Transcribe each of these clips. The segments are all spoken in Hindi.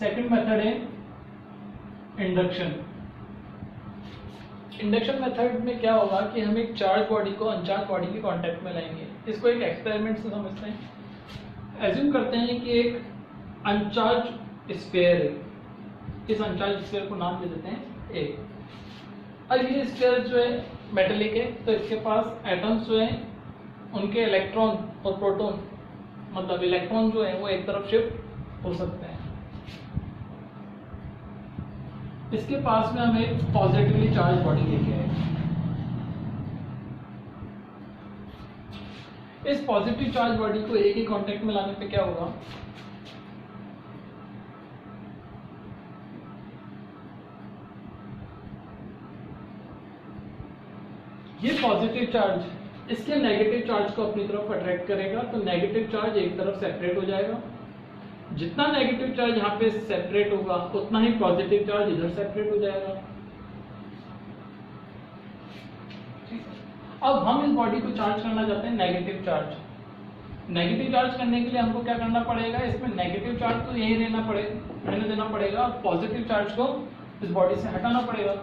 सेकंड मेथड है इंडक्शन। इंडक्शन मेथड में क्या होगा कि हम एक चार्ज बॉडी को अनचार्ज बॉडी के कांटेक्ट में लाएंगे। इसको एक एक्सपेरिमेंट से समझते हैं। एज्यूम करते हैं कि एक अनचार्ज स्फीयर है। इस अनचार्ज स्फीयर को नाम दे देते हैं ए। अब ये स्फीयर जो है मेटेलिक है, तो इसके पास एटम्स जो है उनके इलेक्ट्रॉन और प्रोटॉन, मतलब इलेक्ट्रॉन जो है वो एक तरफ शिफ्ट हो सकते हैं। इसके पास में हम एक पॉजिटिवली चार्ज बॉडी लेके आए। इस पॉजिटिव चार्ज बॉडी को एक ही कांटेक्ट में लाने पे क्या होगा, ये पॉजिटिव चार्ज इसके नेगेटिव चार्ज को अपनी तरफ अट्रैक्ट करेगा, तो नेगेटिव चार्ज एक तरफ सेपरेट हो जाएगा। जितना नेगेटिव चार्ज यहाँ पे सेपरेट होगा उतना ही पॉजिटिव चार्ज इधर सेपरेट हो जाएगा। अब हम इस बॉडी को चार्ज करना चाहते हैं नेगेटिव चार्ज। नेगेटिव चार्ज करने के लिए हमको क्या करना पड़ेगा, इसमें नेगेटिव चार्ज तो यही रहने देना पड़ेगा, पॉजिटिव चार्ज को इस बॉडी से हटाना पड़ेगा।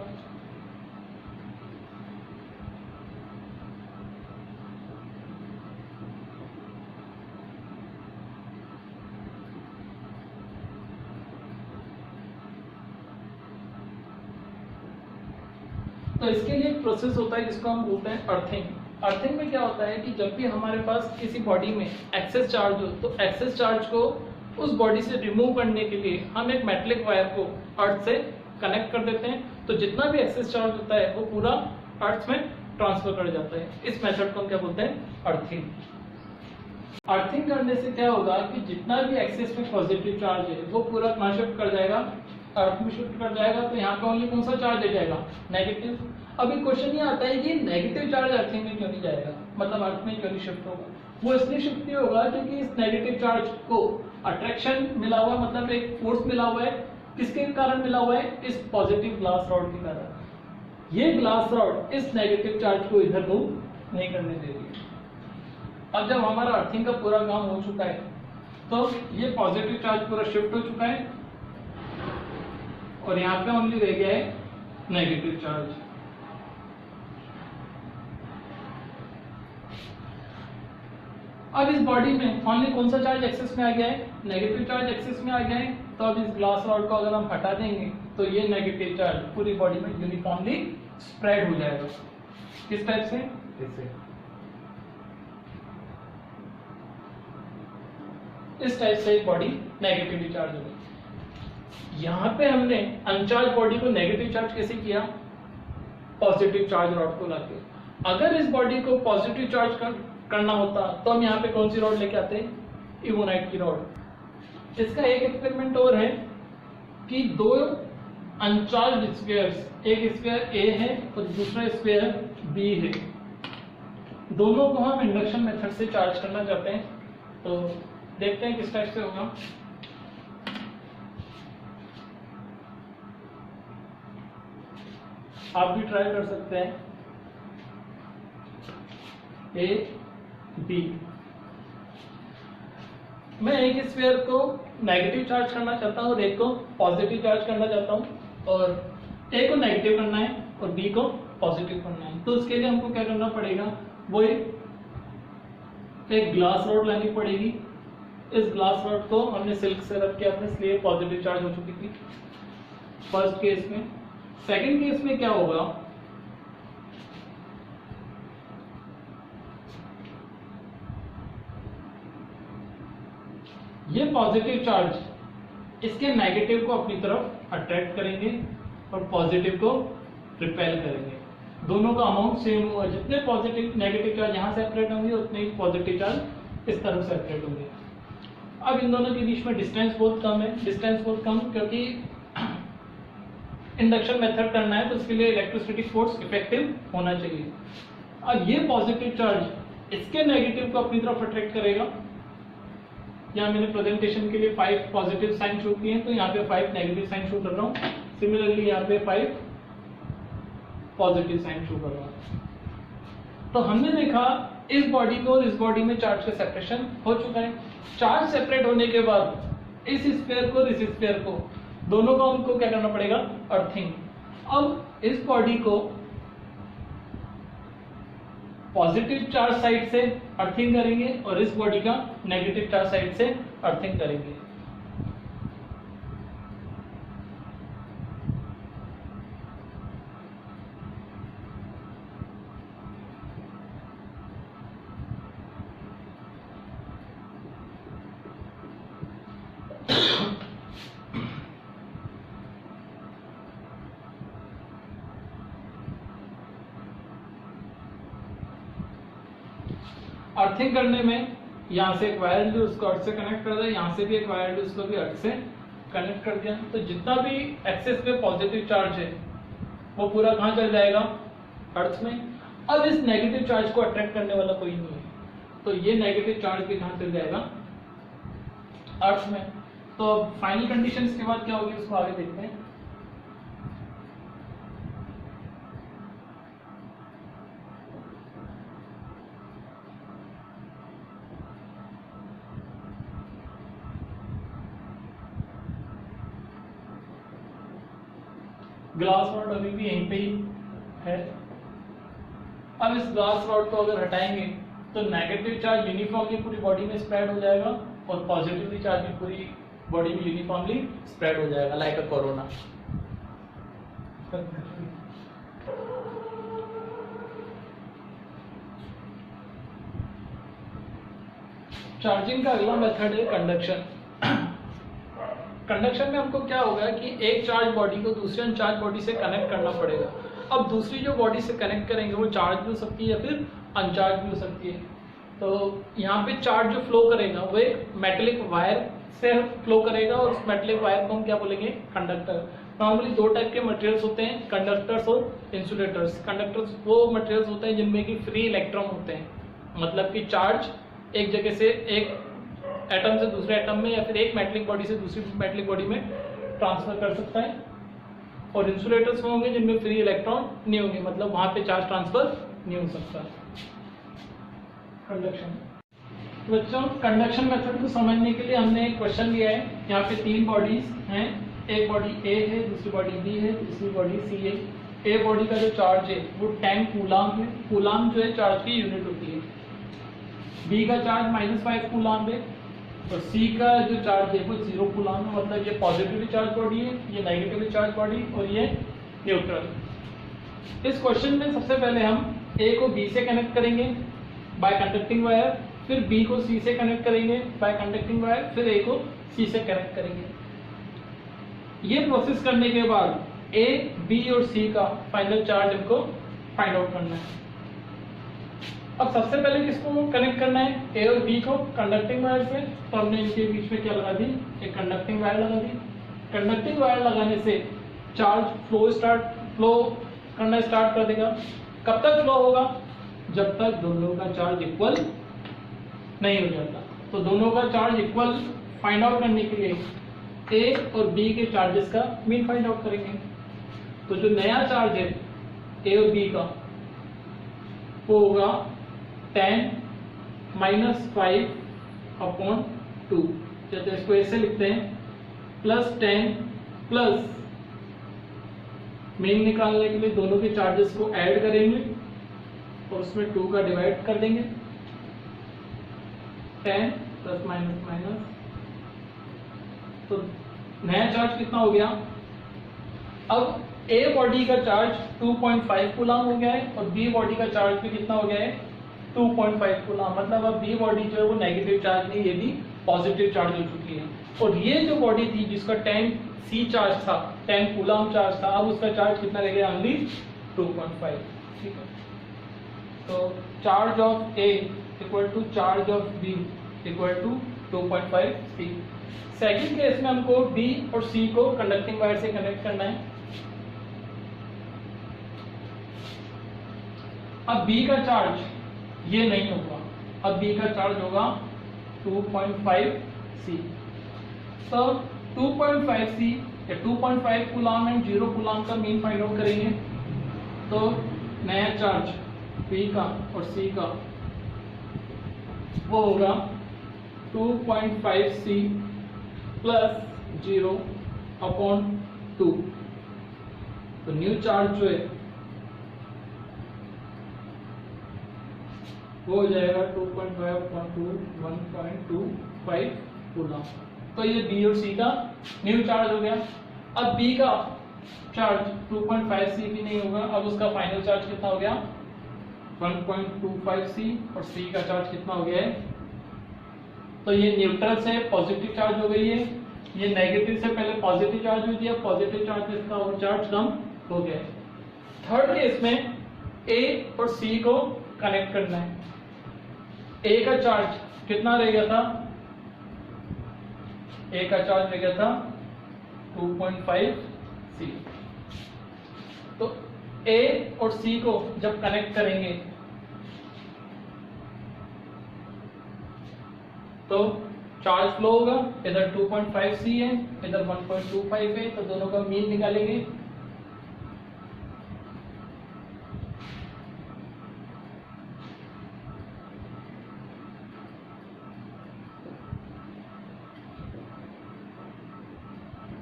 तो इसके लिए एक प्रोसेस होता है जिसको हम बोलते हैं अर्थिंग। अर्थिंग में क्या होता है कि जब भी हमारे पास किसी बॉडी में एक्सेस चार्ज हो, तो एक्सेस चार्ज को उस बॉडी से रिमूव करने के लिए हम एक मेटलिक वायर को अर्थ से कनेक्ट कर देते हैं। तो जितना भी एक्सेस चार्ज होता है वो पूरा अर्थ में ट्रांसफर कर जाता है। इस मेथड को हम क्या बोलते हैं, अर्थिंग। अर्थिंग करने से क्या होगा कि जितना भी एक्सेस में पॉजिटिव चार्ज है वो पूरा कहाँ शिफ्ट कर जाएगा, अर्थ में शिफ्ट कर जाएगा। तो यहाँ पे ओनली कौन सा चार्ज आ जाएगा, नेगेटिव। अभी क्वेश्चन ये आता है कि नेगेटिव चार्ज अर्थिंग में क्यों नहीं जाएगा, मतलब अर्थ में क्यों नहीं शिफ्ट होगा। वो इसलिए शिफ्ट नहीं होगा क्योंकि इस नेगेटिव चार्ज को अट्रैक्शन मिला हुआ, मतलब एक फोर्स मिला हुआ है। किसके कारण मिला हुआ है, इस पॉजिटिव ग्लास रॉड के कारण। ये ग्लास रॉड इस नेगेटिव चार्ज को इधर मूव नहीं करने दे रही है। अब जब हमारा अर्थिंग का पूरा काम हो चुका है तो ये पॉजिटिव चार्ज पूरा शिफ्ट हो चुका है और यहाँ पे ओनली रह गया है नेगेटिव चार्ज। अब इस बॉडी में ओनली कौन सा चार्ज एक्सेस में आ गया है, नेगेटिव चार्ज एक्सेस में आ गया है। तो अब इस ग्लास रॉड को अगर हम हटा देंगे तो ये नेगेटिव चार्ज पूरी बॉडी में यूनिफॉर्मली स्प्रेड हो जाएगा। किस टाइप से, ऐसे। इस टाइप से एक बॉडी नेगेटिवली चार्ज होगी। यहाँ पे हमने अनचार्ज बॉडी को नेगेटिव चार्ज कैसे किया, पॉजिटिव चार्ज रॉड को लाके। अगर इस बॉडी को पॉजिटिव चार्ज करना होता तो हम यहाँ पे कौन सी रॉड लेके आते हैं, इवोनाइट की रॉड। इसका एक एक्सपेरिमेंट और है कि दो अनचार्ज स्फीयर्स, एक स्फीयर ए है और दूसरा स्फीयर बी है, दोनों को हम इंडक्शन मेथड से चार्ज करना चाहते हैं। तो देखते हैं किस टाइप से होगा। आप भी ट्राई कर सकते हैं। ए बी, मैं एक स्फीयर को नेगेटिव चार्ज करना चाहता हूँ और एक को पॉजिटिव चार्ज करना चाहता हूँ, और ए को नेगेटिव करना है और बी को पॉजिटिव करना है। तो उसके लिए हमको क्या करना पड़ेगा, वो एक ग्लास रॉड लानी पड़ेगी। इस ग्लास रॉड को हमने सिल्क से रख किया था, इसलिए पॉजिटिव चार्ज हो चुकी थी फर्स्ट केस में। सेकंड केस में क्या होगा, ये पॉजिटिव चार्ज इसके नेगेटिव को अपनी तरफ अट्रैक्ट करेंगे और पॉजिटिव को रिपेल करेंगे। दोनों का अमाउंट सेम होगा, जितने पॉजिटिव नेगेटिव चार्ज यहाँ सेपरेट होंगे उतने ही पॉजिटिव चार्ज इस तरफ सेपरेट होंगे। अब इन दोनों के बीच में डिस्टेंस बहुत कम है, डिस्टेंस बहुत कम क्योंकि इंडक्शन मेथड करना है तो उसके लिए इलेक्ट्रिसिटी फोर्स इफेक्टिव होना चाहिए। अब ये पॉजिटिव चार्ज इसके नेगेटिव को अपनी तरफ अट्रैक्ट करेगा। यहाँ मैंने प्रेजेंटेशन के लिए 5 पॉजिटिव साइन शो किए हैं, तो यहाँ पे 5 नेगेटिव साइन शो कर रहा हूँ। सिमिलरली यहाँ पे 5 पॉजिटिव साइन शो कर रहा हूँ। तो हमने देखा इस बॉडी को इस बॉडी में चार्ज का सेपरेशन हो चुका है। चार्ज सेपरेट होने के बाद इस स्फीयर को और इस स्फीयर को, दोनों को हमको क्या करना पड़ेगा, अर्थिंग। अब इस बॉडी को पॉजिटिव चार्ज साइड से अर्थिंग करेंगे और इस बॉडी का नेगेटिव चार्ज साइड से अर्थिंग करेंगे। अर्थिंग करने में यहाँ से एक वायर ली, उसको अर्थ से कनेक्ट कर दिया, यहाँ से भी एक वायर ली, उसको भी अर्थ से कनेक्ट कर दिया। तो जितना भी एक्सेस पे पॉजिटिव चार्ज है वो पूरा कहाँ चल जाएगा, अर्थ में। अब इस नेगेटिव चार्ज को अट्रैक्ट करने वाला कोई नहीं है, तो ये नेगेटिव चार्ज भी कहाँ चल जाएगा, अर्थ में। तो फाइनल कंडीशन के बाद क्या होगी उसको आगे देखते हैं। ग्लास रॉड अभी भी यहीं पे ही है। अब इस ग्लास रॉड को अगर हटाएंगे तो नेगेटिव चार्ज यूनिफॉर्मली पूरी बॉडी में स्प्रेड हो जाएगा और पॉजिटिवली चार्ज भी पूरी बॉडी में यूनिफॉर्मली स्प्रेड हो जाएगा, लाइक अ कोरोना। चार्जिंग का अगला मेथड है कंडक्शन। कंडक्शन में हमको क्या होगा कि एक चार्ज बॉडी को दूसरे अनचार्ज बॉडी से कनेक्ट करना पड़ेगा। अब दूसरी जो बॉडी से कनेक्ट करेंगे वो चार्ज भी हो सकती है या फिर अनचार्ज भी हो सकती है। तो यहाँ पे चार्ज जो फ्लो करेगा वो एक मेटेलिक वायर से फ्लो करेगा और उस मेटेलिक वायर को हम क्या बोलेंगे, कंडक्टर। नॉर्मली दो टाइप के मटेरियल्स होते हैं, कंडक्टर्स और इंसुलेटर्स। कंडक्टर्स वो मटेरियल्स होते हैं जिनमें कि फ्री इलेक्ट्रॉन होते हैं, मतलब कि चार्ज एक जगह से एक एटम से दूसरे एटम में या फिर एक मेटलिक बॉडी से दूसरी मेटलिक बॉडी में ट्रांसफर कर सकता है। और इंसुलेटर्स वो होंगे जिनमें फ्री इलेक्ट्रॉन नहीं होंगे, मतलब वहां पे चार्ज ट्रांसफर नहीं हो सकता। कंडक्शन। बच्चों, कंडक्शन मेथड को समझने के लिए हमने एक क्वेश्चन लिया है। यहाँ पे तीन बॉडीज हैं, एक बॉडी ए है, दूसरी बॉडी बी है, तीसरी बॉडी सी है। ए बॉडी का जो चार्ज है वो 10 कूलाम है। कूलाम जो है चार्ज की यूनिट होती है। बी का चार्ज -5 कूलाम है और सी का जो चार्ज है वो 0 कूलाम है। मतलब ये पॉजिटिवली चार्ज बॉडी है, ये नेगेटिवली चार्ज बॉडी और ये न्यूट्रल। इस क्वेश्चन में सबसे पहले हम ए को बी से कनेक्ट करेंगे बाय कंडक्टिंग वायर, फिर बी को सी से कनेक्ट करेंगे बाय कंडक्टिंग वायर, फिर ए को सी से कनेक्ट करेंगे। ये प्रोसेस करने के बाद ए, बी और सी का फाइनल चार्ज हमको फाइंड आउट करना है। अब सबसे पहले किसको कनेक्ट करना है, ए और बी को कंडक्टिंग वायर से। तो हमने इनके बीच में क्या लगा दी, एक कंडक्टिंग वायर लगा दी। कंडक्टिंग वायर लगाने से चार्ज फ्लो करना स्टार्ट कर देगा। कब तक फ्लो होगा, जब तक दोनों का चार्ज इक्वल नहीं हो जाता। तो दोनों का चार्ज इक्वल फाइंड आउट करने के लिए ए और बी के चार्जेस का मीन फाइंड आउट करेंगे। तो जो नया चार्ज है ए और बी का वो होगा 10 - 5/2। चलिए इसको ऐसे लिखते हैं, +10 प्लस मीन निकालने के लिए दोनों के चार्जेस को ऐड करेंगे और उसमें 2 का डिवाइड कर देंगे। 10 प्लस माइनस माइनस, तो नया चार्ज कितना हो गया। अब ए बॉडी का चार्ज 2.5 कूलाम हो गया है और बी बॉडी का चार्ज भी कितना हो गया है, 2.5 कूलाम। मतलब अब बी बॉडी जो है वो नेगेटिव चार्ज नहीं, ये भी पॉजिटिव चार्ज हो चुकी है। और ये जो बॉडी थी जिसका 10 सी चार्ज था, 10 कूलाम चार्ज था, अब उसका चार्ज कितना रह गया, ओनली 2.5। ठीक है, तो charge of A equal to charge of B equal to 2.5 C. Second case में हमको बी और सी को कंडक्टिंग वायर से कनेक्ट करना है। अब बी का चार्ज ये नहीं होगा, अब बी का चार्ज होगा 2.5 सी। तो 2.5 सी या 2.5 कूलाम एंड 0 कूलाम का मीन फाइंड आउट करेंगे। तो नया चार्ज बी का और सी का वो होगा 2.5 सी प्लस 0/2। तो न्यू चार्ज जो है वो हो जाएगा 2.5/1.25 कूलम। तो ये बी और सी का न्यू चार्ज हो गया। अब बी का चार्ज 2.5 सी भी नहीं होगा, अब उसका फाइनल चार्ज कितना हो गया 1.25 सी, और सी का चार्ज कितना हो गया है, तो ये न्यूट्रल से पॉजिटिव चार्ज हो गई है, ये नेगेटिव से पहले पॉजिटिव चार्ज हुई थी, अब पॉजिटिव चार्ज से इसका और चार्ज कम हो गया है। थर्ड केस में ए और सी को कनेक्ट करना है। ए का चार्ज कितना रह गया था, ए का चार्ज रह गया था 2.5 सी। तो ए और सी को जब कनेक्ट करेंगे तो चार्ज फ्लो होगा, इधर 2.5 सी है, इधर 1.25 है, तो दोनों का मीन निकालेंगे।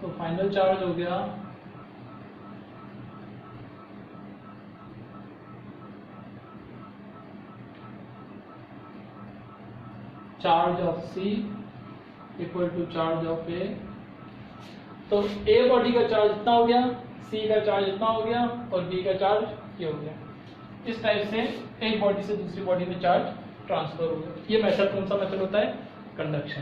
तो फाइनल चार्ज हो गया charge of C equal to charge of A. तो ए बॉडी का चार्ज इतना हो गया, सी का चार्ज इतना हो गया, और बी का चार्ज ये हो गया। इस टाइप से एक बॉडी से दूसरी बॉडी में चार्ज ट्रांसफर हो गया। ये मेथड कौन सा मेथड होता है, कंडक्शन।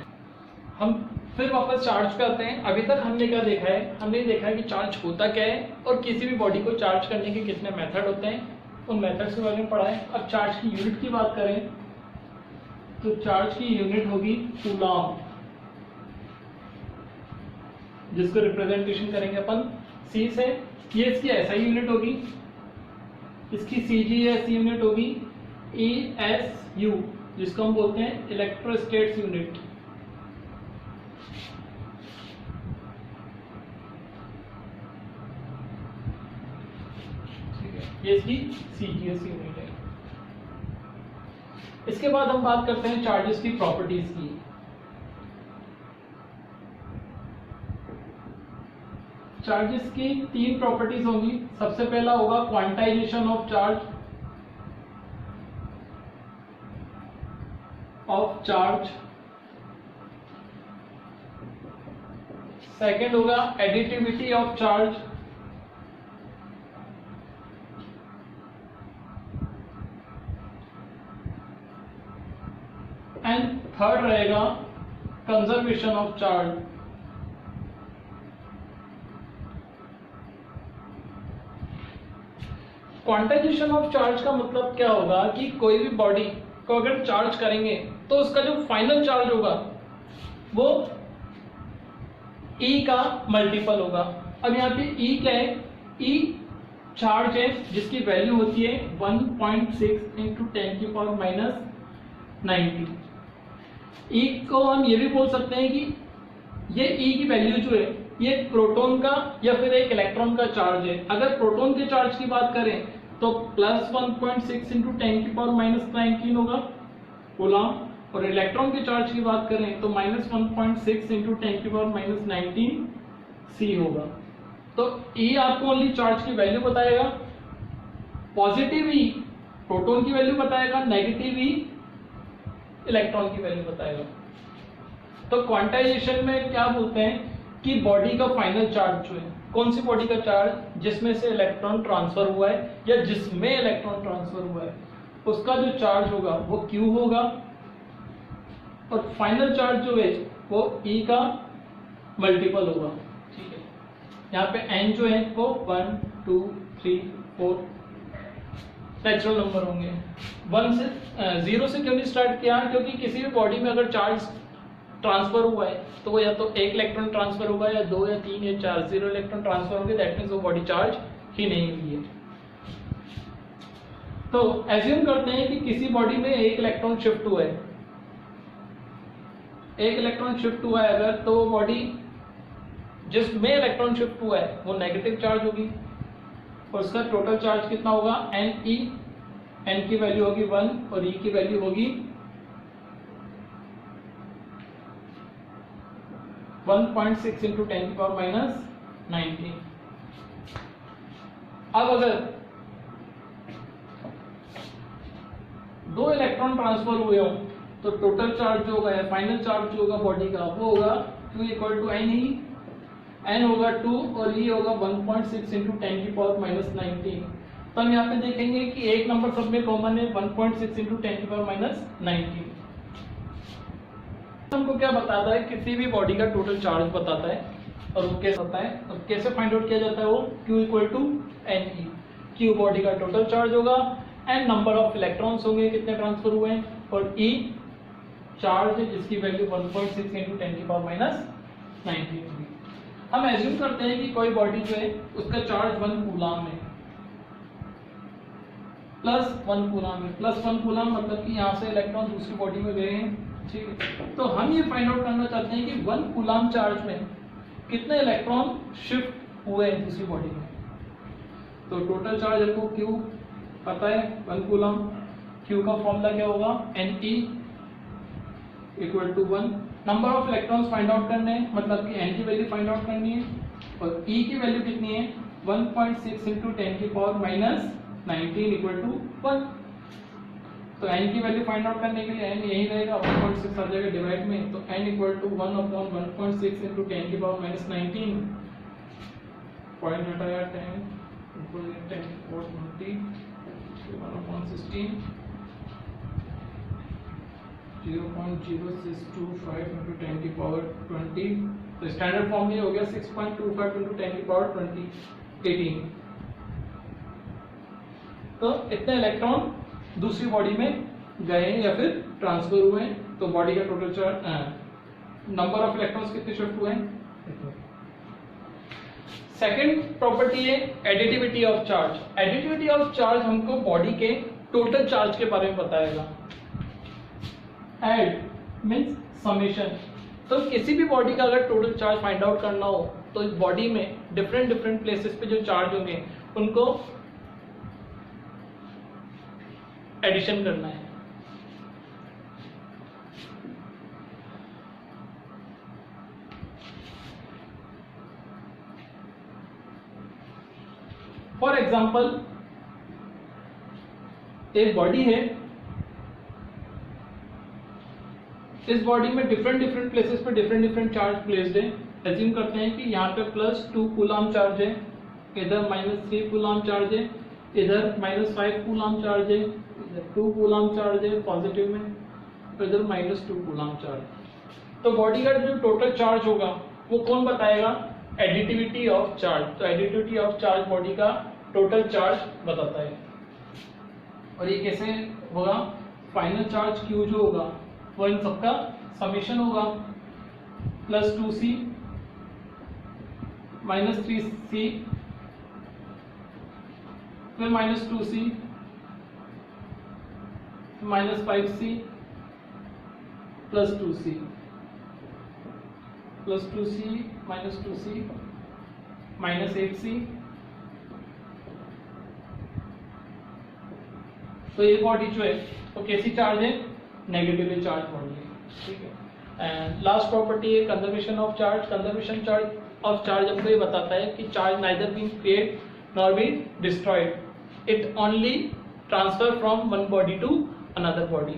हम फिर वापस चार्ज पे आते हैं। अभी तक हमने क्या देखा है, हमने देखा है कि चार्ज होता क्या है और किसी भी बॉडी को चार्ज करने के कितने मेथड होते हैं, उन मेथड्स के बारे में पढ़ा है। अब चार्ज की यूनिट की बात करें तो चार्ज की यूनिट होगी कूलम, जिसको रिप्रेजेंटेशन करेंगे अपन सी से। ये इसकी एसआई यूनिट होगी, इसकी सीजीएस यूनिट होगी ESU, जिसको हम बोलते हैं इलेक्ट्रोस्टेट्स यूनिट। ये इसकी सीजीएस यूनिट है। इसके बाद हम बात करते हैं चार्जेस की प्रॉपर्टीज की। चार्जेस की 3 प्रॉपर्टीज होंगी। सबसे पहला होगा क्वांटाइजेशन ऑफ चार्ज। सेकंड होगा additivity of charge. And third रहेगा conservation of charge. Quantization of charge का मतलब क्या होगा कि कोई भी बॉडी को अगर चार्ज करेंगे तो उसका जो फाइनल चार्ज होगा वो E का मल्टीपल होगा। अब यहाँ पे E क्या है, E चार्ज है जिसकी वैल्यू होती है 1.6 इंटू 10⁻⁻90। E को हम ये भी बोल सकते हैं कि ये E की वैल्यू जो है ये प्रोटॉन का या फिर एक इलेक्ट्रॉन का चार्ज है। अगर प्रोटॉन के चार्ज की बात करें तो प्लस 1.6 इंटू 10⁻⁻19 होगा कूलम, और इलेक्ट्रॉन के चार्ज की बात करें तो -1.6 इंटू 10⁻⁻19 सी होगा। तो E आपको ओनली चार्ज की वैल्यू बताएगा, पॉजिटिव E प्रोटॉन की वैल्यू बताएगा, नेगेटिव E इलेक्ट्रॉन की वैल्यू बताएगा। तो क्वांटाइजेशन में क्या बोलते हैं कि बॉडी का फाइनल चार्ज जो है, कौन सी बॉडी का चार्ज जिसमें से इलेक्ट्रॉन ट्रांसफर हुआ है या जिसमें इलेक्ट्रॉन ट्रांसफर हुआ है, उसका जो चार्ज होगा वो Q होगा, और फाइनल चार्ज जो है वो E का मल्टीपल होगा। ठीक है, यहाँ पे N जो है वो 1 2 3 4 नेचुरल नंबर होंगे। 0 से क्यों नहीं स्टार्ट किया, क्योंकि किसी भी बॉडी में अगर चार्ज ट्रांसफर हुआ है तो वो या तो 1 इलेक्ट्रॉन ट्रांसफर होगा या 2 या 3 या 4, 0 इलेक्ट्रॉन ट्रांसफर होंगे, दैट मींस वो बॉडी चार्ज ही नहीं हुई है। तो एज्यूम करते हैं कि किसी बॉडी में 1 इलेक्ट्रॉन शिफ्ट हुआ है, 1 इलेक्ट्रॉन शिफ्ट हुआ है अगर, तो वो बॉडी जिसमें इलेक्ट्रॉन शिफ्ट हुआ है वो नेगेटिव चार्ज होगी, और उसका टोटल चार्ज कितना होगा Ne। N की वैल्यू होगी 1 और E की वैल्यू होगी 1.6 इंटू 10 की पावर माइनस 19। अब अगर दो इलेक्ट्रॉन ट्रांसफर हुए हो तो टोटल चार्ज जो होगा या फाइनल चार्ज जो होगा बॉडी का वो होगा Q equal to N E, N होगा 2 और ई होगा 1.6 इंटू 10 की पावर माइनस 19। तो हम यहाँ पे देखेंगे कि एक नंबर सब में कॉमन है 1.6 इंटू 10 की पावर माइनस 19। हमको क्या बताता है, किसी भी बॉडी का टोटल चार्ज बताता है और वो कैसे होता है, अब कैसे फाइंड आउट किया जाता है वो Q equal to N E. Q body का टोटल चार्ज होगा, एन नंबर ऑफ इलेक्ट्रॉन्स होंगे कितने ट्रांसफर हुए हैं, और ई चार्ज जिसकी वैल्यू 1.6 इंटू 10 की पावर माइनस 19 होगी। हम एज्यूम करते हैं कि कोई बॉडी जो है उसका चार्ज 1 कूलम है, प्लस 1 कूलम है। प्लस 1 कूलम मतलब कि यहाँ से इलेक्ट्रॉन दूसरी बॉडी में गए हैं, ठीक है। तो हम ये फाइंड आउट करना चाहते हैं कि 1 कूलम चार्ज में कितने इलेक्ट्रॉन शिफ्ट हुए हैं दूसरी बॉडी में। तो टोटल चार्ज आपको Q पता है 1 कूलम, Q का फॉर्मूला क्या होगा, Ne equal to 1। Number of electrons find out करने हैं, मतलब कि N की वैल्यू फाइंड आउट करनी है, और E की वैल्यू कितनी है 1.6 इंटू 10 की पावर माइनस 19 इक्वल टू 1। तो N की वैल्यू फाइंड आउट करने के लिए N यही रहेगा, 1.6 आ जाएगा डिवाइड में, तो N equal to 1 upon 1.6 into 10 की पावर माइनस 19, पॉइंट हटाया 10 इक्वल 10 और 20 1 अपॉन 16 0.0625 इंटू 10 की पावर 20। तो स्टैंडर्ड फॉर्म में हो गया 6.25 इंटू 10 की पावर 18। तो इतने इलेक्ट्रॉन दूसरी बॉडी में गए या फिर ट्रांसफर हुए हैं। तो बॉडी का total charge number of electrons कितने शिफ्ट हुए हैं। सेकेंड प्रॉपर्टी है additivity of charge. Additivity of charge हमको बॉडी के टोटल चार्ज के बारे में बताएगा। Add means summation. तो किसी भी बॉडी का अगर टोटल चार्ज फाइंड आउट करना हो तो इस बॉडी में डिफरेंट डिफरेंट प्लेसेस पे जो चार्ज होंगे उनको एडिशन करना है। फॉर एग्जाम्पल एक बॉडी है, इस बॉडी में डिफरेंट डिफरेंट प्लेसेस पे डिफरेंट डिफरेंट चार्ज प्लेस्ड है। एज्यूम करते हैं कि यहाँ पे प्लस 2 कूलम चार्ज है, इधर माइनस 3 कूलम चार्ज है, इधर माइनस 5 कूलम चार्ज है, इधर 2 कूलम चार्ज है पॉजिटिव में, और इधर माइनस 2 कूलम चार्ज। तो बॉडी का जो टोटल चार्ज होगा वो कौन बताएगा, एडिटिविटी ऑफ चार्ज। तो एडिटिविटी ऑफ चार्ज बॉडी का टोटल चार्ज बताता है। और ये कैसे होगा, फाइनल चार्ज Q जो होगा वो इन सबका समेशन होगा, प्लस 2C माइनस 3C फिर minus 2C minus 5C plus 2C plus 2C minus 2C minus 8C। तो ये बॉडी जो है वो कैसी चार्ज है, नेगेटिवली चार्ज बॉडी है, ठीक है। एंड लास्ट प्रॉपर्टी है conservation of charge. Conservation charge of charge हमको ये बताता है कि charge neither being create nor being destroyed, it only transfer from one body to another body.